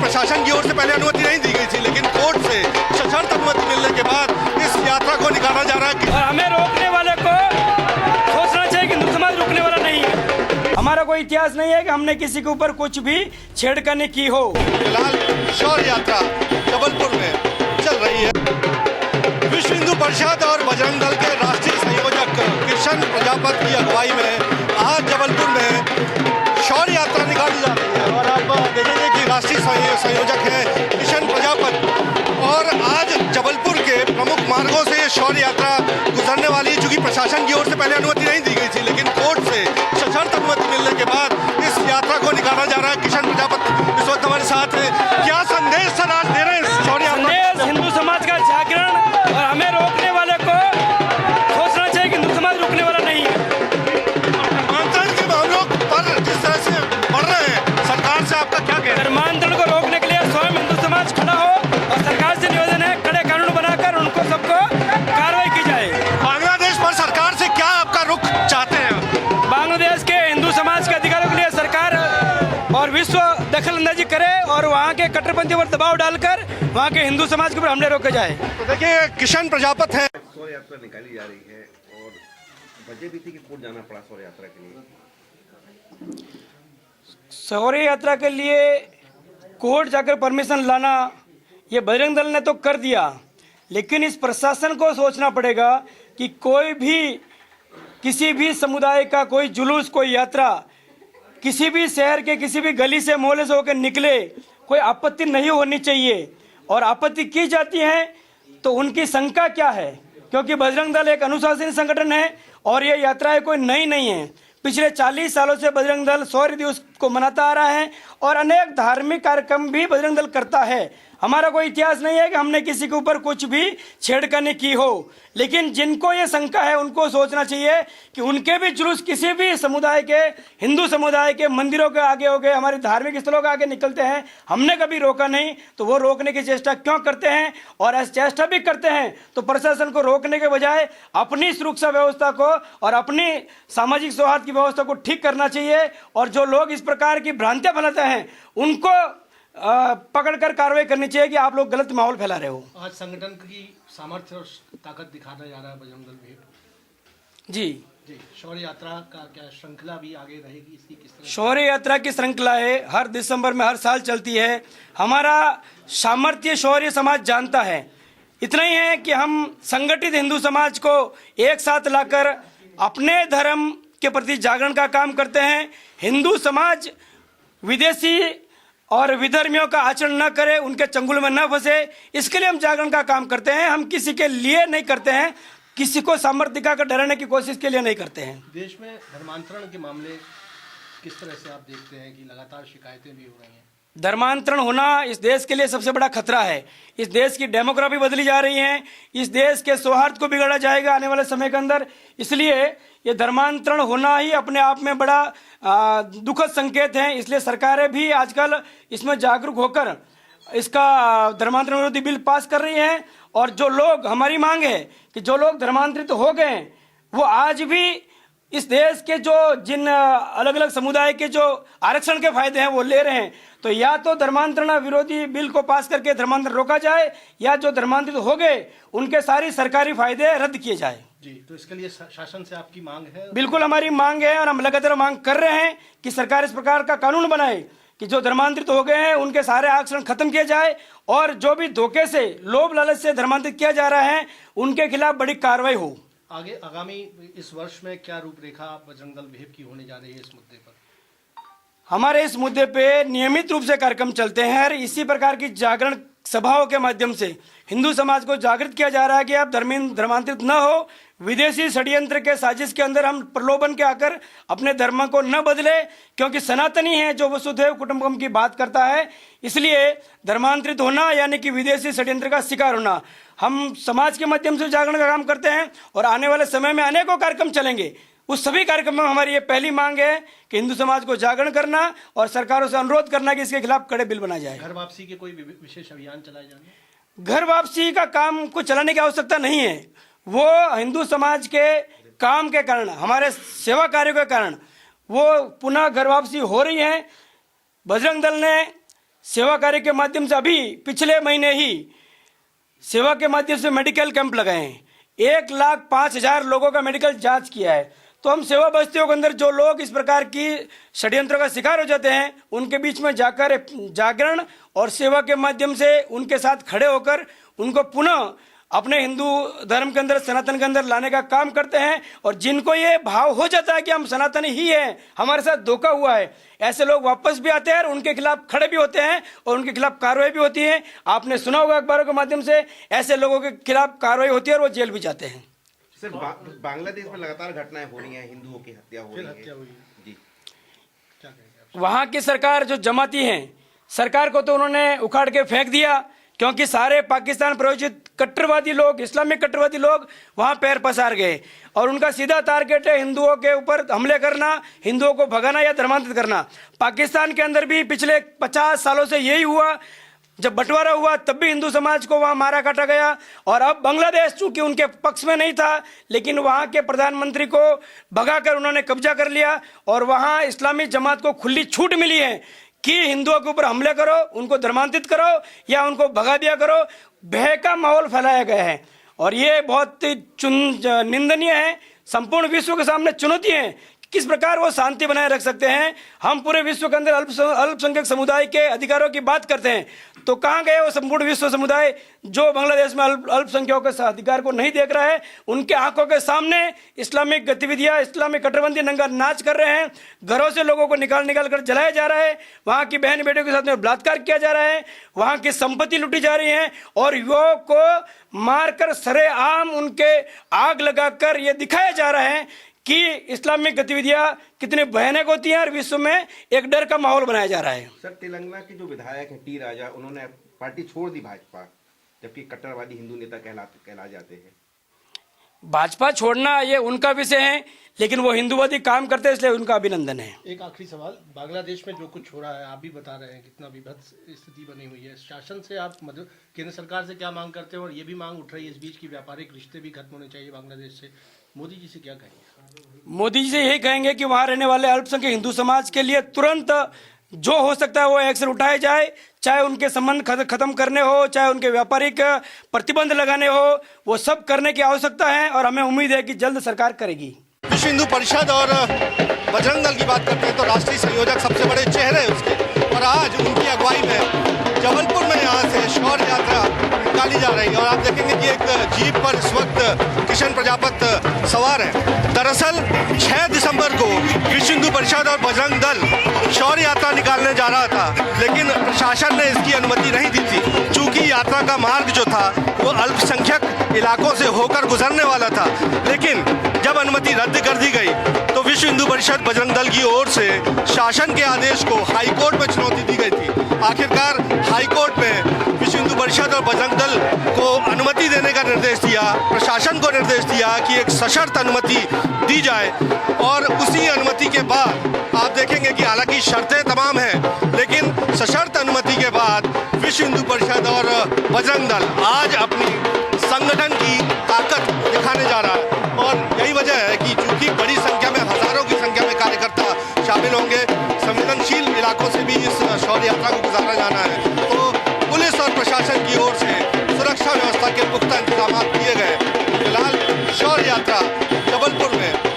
प्रशासन की ओर से पहले अनुमति नहीं दी गई थी, लेकिन कोर्ट से सशर्त अनुमति मिलने के बाद इस यात्रा को निकाला जा रहा है। और हमें रोकने वाले को सोचना चाहिए कि हिंदू समाज रुकने वाला नहीं है। हमारा कोई इतिहास नहीं है कि हमने किसी के ऊपर कुछ भी छेड़खानी की हो। फिलहाल शौर्य यात्रा जबलपुर में चल रही है। विश्व हिंदू परिषद और बजरंग दल के राष्ट्रीय संयोजक किशन प्रजापति की अगुवाई में आज जबलपुर में शौर्य यात्रा निकाली जा रही है। और आप देखेंगे कि राष्ट्रीय संयोजक है किशन प्रजापति, और आज जबलपुर के प्रमुख मार्गों से ये शौर्य यात्रा गुजरने वाली है। चूंकि प्रशासन की ओर से पहले अनुमति नहीं दी गई थी, लेकिन कोर्ट से सशर्त अनुमति मिलने के बाद इस यात्रा को निकाला जा रहा है। किशन प्रजापति इस वक्त हमारे साथ है। क्या संदेश सर आज दे रहे हैं शौर्य यात्रा? हिंदू समाज का जागरण, और हमें रोकने वाले को सोचना चाहिए कि हिंदू समाज रुकने वाला नहीं है। धर्मांतरण के मामलों पर जिस तरह से बढ़ रहे हैं, सरकार से आपका क्या कहना है? धर्मांतरण को रोकने के लिए स्वयं हिंदू समाज खड़ा हो और सरकार से निवेदन है कड़े कानून बनाकर उनको सबको कार्रवाई की जाए। बांग्लादेश पर सरकार से क्या आपका रुख चाहते हैं? बांग्लादेश के हिंदू समाज के अधिकारों के लिए सरकार और विश्व दखल अंदाजी करे और वहाँ के कट्टरपंथियों पर दबाव डालकर वहाँ के हिंदू समाज के ऊपर हमले रोके जाए। तो देखिए, किशन प्रजापति है। शौर्य यात्रा निकाली जा रही है और वजह भी थी कि कोर्ट जाना पड़ा शौर्य यात्रा के लिए। शौर्य यात्रा के लिए कोर्ट जाकर परमिशन लाना ये बजरंग दल ने तो कर दिया, लेकिन इस प्रशासन को सोचना पड़ेगा कि कोई भी किसी भी समुदाय का कोई जुलूस, कोई यात्रा किसी भी शहर के किसी भी गली से मोहल्ले से होकर निकले, कोई आपत्ति नहीं होनी चाहिए। और आपत्ति की जाती है तो उनकी शंका क्या है, क्योंकि बजरंग दल एक अनुशासनिक संगठन है और ये यात्राएं कोई नई नहीं है। पिछले 40 सालों से बजरंग दल शौर्य दिवस को मनाता आ रहा है और अनेक धार्मिक कार्यक्रम भी बजरंग दल करता है। हमारा कोई इतिहास नहीं है कि हमने किसी के ऊपर कुछ भी छेड़खानी की हो, लेकिन जिनको ये शंका है उनको सोचना चाहिए कि उनके भी जुलूस किसी भी समुदाय के, हिंदू समुदाय के मंदिरों के आगे हो गए, हमारे धार्मिक स्थलों के आगे निकलते हैं, हमने कभी रोका नहीं, तो वो रोकने की चेष्टा क्यों करते हैं? और ऐसी चेष्टा भी करते हैं तो प्रशासन को रोकने के बजाय अपनी सुरक्षा व्यवस्था को और अपनी सामाजिक सौहार्द की व्यवस्था को ठीक करना चाहिए। और जो लोग इस प्रकार की भ्रांतियां फैलाते हैं उनको पकड़कर कार्रवाई करनी चाहिए कि आप लोग गलत माहौल फैला रहे हो। आज संगठन की सामर्थ्य और ताकत दिखाता जा रहा है बजरंग दल भी। जी, शौर्य यात्रा का क्या श्रृंखला भी आगे रहेगी? इसकी किस तरह? शौर्य यात्रा की श्रृंखला है, हर दिसंबर में हर साल चलती है। हमारा सामर्थ्य शौर्य समाज जानता है। इतना ही है कि हम संगठित हिंदू समाज को एक साथ लाकर अपने धर्म के प्रति जागरण का काम करते हैं। हिंदू समाज विदेशी और विधर्मियों का आचरण न करे, उनके चंगुल में न फंसे, इसके लिए हम जागरण का काम करते हैं। हम किसी के लिए नहीं करते हैं, किसी को सामर्थ्य दिखाकर डराने की कोशिश के लिए नहीं करते हैं। देश में धर्मांतरण के मामले किस तरह से आप देखते हैं कि लगातार शिकायतें भी हो रही हैं? धर्मांतरण होना इस देश के लिए सबसे बड़ा खतरा है। इस देश की डेमोग्राफी बदली जा रही है, इस देश के सौहार्द को बिगाड़ा जाएगा आने वाले समय के अंदर। इसलिए ये धर्मांतरण होना ही अपने आप में बड़ा दुखद संकेत है। इसलिए सरकारें भी आजकल इसमें जागरूक होकर इसका धर्मांतरण विरोधी बिल पास कर रही हैं। और जो लोग, हमारी मांग है कि जो लोग धर्मांतरित हो गए वो आज भी इस देश के जो जिन अलग अलग समुदाय के जो आरक्षण के फायदे हैं वो ले रहे हैं, तो या तो धर्मांतरण विरोधी बिल को पास करके धर्मांतरण रोका जाए, या जो धर्मांतरित हो गए उनके सारी सरकारी फायदे रद्द किए जाए। जी, तो इसके लिए शासन से आपकी मांग है? बिल्कुल हमारी मांग है और हम लगातार मांग कर रहे हैं कि सरकार इस प्रकार का कानून बनाए कि जो धर्मांतरित हो गए हैं उनके सारे आरक्षण खत्म किए जाए, और जो भी धोखे से, लोभ लालच से धर्मांतरित किया जा रहा है उनके खिलाफ बड़ी कार्रवाई हो। आगे आगामी इस वर्ष में क्या रूपरेखा बजरंग दल भेप की होने जा रही है इस मुद्दे पर? हमारे इस मुद्दे पे नियमित रूप से कार्यक्रम चलते हैं और इसी प्रकार की जागरण सभाओं के माध्यम से हिंदू समाज को जागृत किया जा रहा है कि आप धर्मांतरित न हो, विदेशी षड्यंत्र के साजिश के अंदर हम प्रलोभन के आकर अपने धर्म को न बदले, क्योंकि सनातनी है जो वसुधैव कुटुंबकम की बात करता है। इसलिए धर्मांतरित होना यानी कि विदेशी षड्यंत्र का शिकार होना, हम समाज के माध्यम से जागरण का काम करते हैं और आने वाले समय में अनेकों कार्यक्रम चलेंगे। उस सभी कार्यक्रमों में हमारी ये पहली मांग है कि हिंदू समाज को जागरण करना और सरकारों से अनुरोध करना कि इसके खिलाफ कड़े बिल बनाए जाए। घर वापसी के कोई विशेष अभियान चलाए जाएंगे? घर वापसी का काम को चलाने की आवश्यकता नहीं है। वो हिंदू समाज के काम के कारण, हमारे सेवा कार्यों के कारण वो पुनः घर वापसी हो रही है। बजरंग दल ने सेवा कार्य के माध्यम से अभी पिछले महीने ही सेवा के माध्यम से मेडिकल कैंप लगाए हैं। 1,05,000 लोगों का मेडिकल जांच किया है। तो हम सेवा बस्तियों के अंदर जो लोग इस प्रकार की षड्यंत्रों का शिकार हो जाते हैं, उनके बीच में जाकर जागरण और सेवा के माध्यम से उनके साथ खड़े होकर उनको पुनः अपने हिंदू धर्म के अंदर, सनातन के अंदर लाने का काम करते हैं। और जिनको ये भाव हो जाता है कि हम सनातनी ही हैं, हमारे साथ धोखा हुआ है, ऐसे लोग वापस भी आते हैं और उनके खिलाफ खड़े भी होते हैं और उनके खिलाफ कार्रवाई भी होती है। आपने सुना होगा अखबारों के माध्यम से, ऐसे लोगों के खिलाफ कार्रवाई होती है और वो जेल भी जाते हैं। सर, बांग्लादेश में लगातार घटनाएं हो रही हैं, हिंदुओं की हत्या हो रही है जी, क्या कहेंगे? वहाँ की सरकार जो जमाती है, सरकार को तो उन्होंने उखाड़ के फेंक दिया, क्योंकि सारे पाकिस्तान प्रायोजित कट्टरवादी लोग, इस्लामिक कट्टरवादी लोग वहाँ पैर पसार गए और उनका सीधा टारगेट है हिंदुओं के ऊपर हमले करना, हिंदुओं को भगाना या धर्मांतरित करना। पाकिस्तान के अंदर भी पिछले 50 सालों से यही हुआ। जब बंटवारा हुआ तब भी हिंदू समाज को वहाँ मारा काटा गया। और अब बांग्लादेश चूंकि उनके पक्ष में नहीं था, लेकिन वहाँ के प्रधानमंत्री को भगाकर उन्होंने कब्जा कर लिया और वहाँ इस्लामी जमात को खुली छूट मिली है कि हिंदुओं के ऊपर हमले करो, उनको धर्मांतरित करो या उनको भगा दिया करो। भय का माहौल फैलाया गया है और ये बहुत निंदनीय है। संपूर्ण विश्व के सामने चुनौती है किस प्रकार वो शांति बनाए रख सकते हैं। हम पूरे विश्व के अंदर अल्पसंख्यक समुदाय के अधिकारों की बात करते हैं, तो कहाँ गए वो संपूर्ण विश्व समुदाय जो बांग्लादेश में अल्पसंख्यकों के अधिकार को नहीं देख रहा है। उनके आंखों के सामने इस्लामिक गतिविधियां, इस्लामिक कट्टरपंथी नंगा नाच कर रहे हैं। घरों से लोगों को निकाल कर जलाया जा रहा है। वहाँ की बहन बेटियों के साथ में बलात्कार किया जा रहा है। वहाँ की संपत्ति लूटी जा रही है और युवाओं को मारकर सरेआम उनके आग लगाकर ये दिखाया जा रहा है कि इस्लामिक गतिविधियां कितने भयानक होती हैं और विश्व में एक डर का माहौल बनाया जा रहा है। सर, तेलंगाना के जो विधायक हैं टी राजा, उन्होंने पार्टी छोड़ दी भाजपा, जबकि कट्टरवादी हिंदू नेता कहला जाते हैं। भाजपा छोड़ना ये उनका विषय है, लेकिन वो हिंदूवादी काम करते हैं, इसलिए उनका अभिनंदन है। एक आखिरी सवाल, बांग्लादेश में जो कुछ हो रहा है, आप भी बता रहे हैं कितना विभत्स स्थिति बनी हुई है, शासन से आप मतलब केंद्र सरकार से क्या मांग करते हैं? और ये भी मांग उठ रही है इस बीच की व्यापारिक रिश्ते भी खत्म होने चाहिए बांग्लादेश से, मोदी जी से क्या कहेंगे? मोदी जी से यही कहेंगे कि वहाँ रहने वाले अल्पसंख्यक हिंदू समाज के लिए तुरंत जो हो सकता है वो एक्शन उठाया जाए, चाहे उनके संबंध खत्म करने हो, चाहे उनके व्यापारिक प्रतिबंध लगाने हो, वो सब करने की आवश्यकता है और हमें उम्मीद है कि जल्द सरकार करेगी। विश्व हिंदू परिषद और बजरंग दल की बात करते हैं तो राष्ट्रीय संयोजक सबसे बड़े चेहरे हैं उसके, और आज उनकी अगुवाई में जबलपुर में यहाँ से शौर्य यात्रा निकाली जा रही है। और आप देखेंगे कि एक जीप पर इस वक्त किशन प्रजापत सवार है। दरअसल 6 दिसंबर को विश्व हिंदू परिषद और बजरंग दल शौर्य यात्रा निकालने जा रहा था, लेकिन प्रशासन ने इसकी अनुमति नहीं दी थी। चूंकि यात्रा का मार्ग जो था वो अल्पसंख्यक इलाकों से होकर गुजरने वाला था, लेकिन जब अनुमति रद्द कर दी गई तो विश्व हिंदू परिषद बजरंग दल की ओर से शासन के आदेश को हाईकोर्ट में चुनौती दी गई थी। आखिरकार हाईकोर्ट में विश्व हिंदू परिषद और बजरंग दल को अनुमति देने का निर्देश दिया, प्रशासन को निर्देश दिया कि एक सशर्त अनुमति दी जाए। और उसी अनुमति के बाद आप देखेंगे कि हालांकि शर्तें तमाम हैं, लेकिन सशर्त अनुमति के बाद विश्व हिंदू परिषद और बजरंग दल आज अपनी संगठन की ताकत दिखाने जा रहा है। और यही वजह है कि चूंकि बड़ी संख्या में, हजारों की संख्या में कार्यकर्ता शामिल होंगे, संवेदनशील इलाकों से भी इस शौर्य यात्रा को गुजारा जाना है, तो पुलिस और प्रशासन की ओर से सुरक्षा व्यवस्था के पुख्ता इंतजाम किए गए। फिलहाल शौर्य यात्रा जबलपुर में